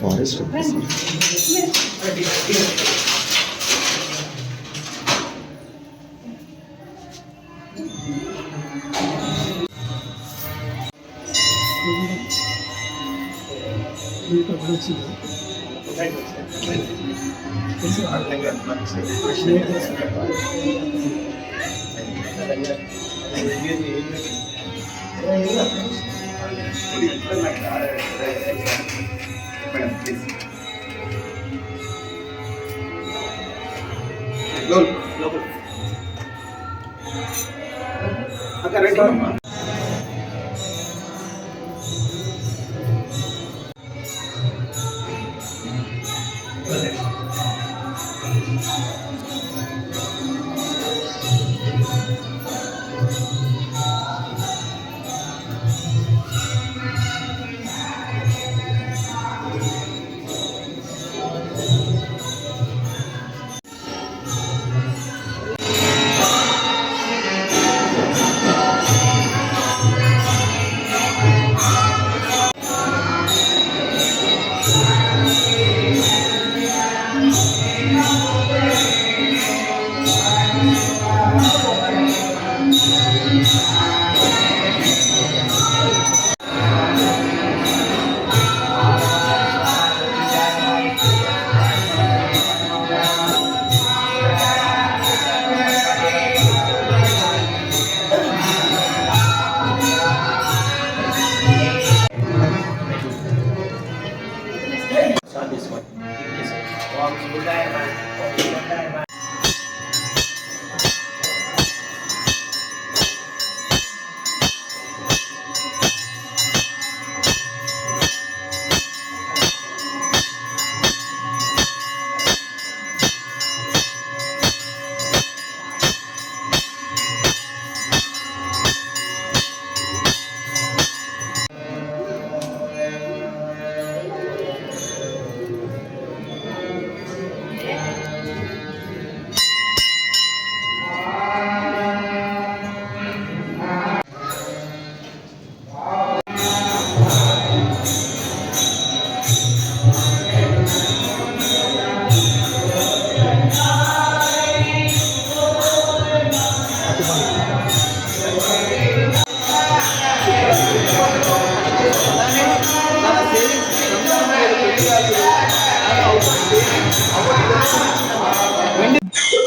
Forest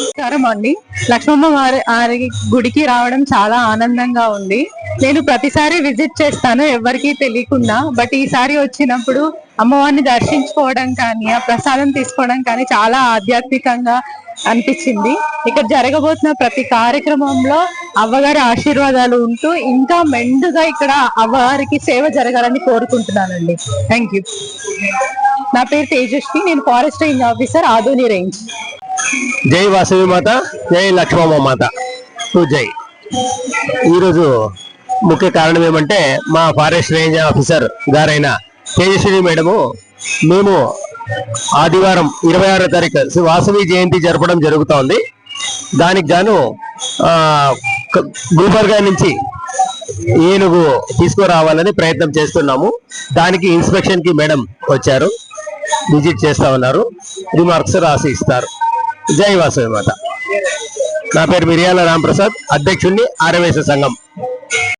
నమస్కారం అండి. లక్ష్మమ్మ వారి గుడికి రావడం చాలా ఆనందంగా ఉంది. నేను ప్రతిసారి విజిట్ చేస్తాను ఎవరికీ తెలియకుండా. బట్ ఈసారి వచ్చినప్పుడు అమ్మవారిని దర్శించుకోవడం కానీ ఆ ప్రసాదం తీసుకోవడం కానీ చాలా ఆధ్యాత్మికంగా అనిపించింది. ఇక్కడ జరగబోతున్న ప్రతి కార్యక్రమంలో అవ్వగారి ఆశీర్వాదాలు ఉంటూ ఇంకా మెండుగా ఇక్కడ అవ్వగారికి సేవ జరగాలని కోరుకుంటున్నానండి. Thank you. నా పేరు తేజస్వి. నేను forest range officer, Adoni range. జై వాసవి మాత, జై లక్ష్మమ్మ మాత, జై. ఈరోజు ముఖ్య కారణం ఏమంటే మా ఫారెస్ట్ రేంజ్ ఆఫీసర్ గారైన తేజస్విని మేడము మేము ఆదివారం 26వ తారీఖు వాసవి జయంతి జరపడం జరుగుతోంది. దానికి గాను గుల్బర్గా నుంచి ఏనుగు తీసుకురావాలని ప్రయత్నం చేస్తున్నాము. దానికి ఇన్స్పెక్షన్ కి మేడం వచ్చారు, విజిట్ చేస్తా ఉన్నారు, రిమార్క్స్ రాసి ఇస్తారు. జై వాసవి మాత. నా పేరు మిరియాల రాంప్రసాద్, అధ్యక్షుడిని ఆర్యవైశ్య సంఘం.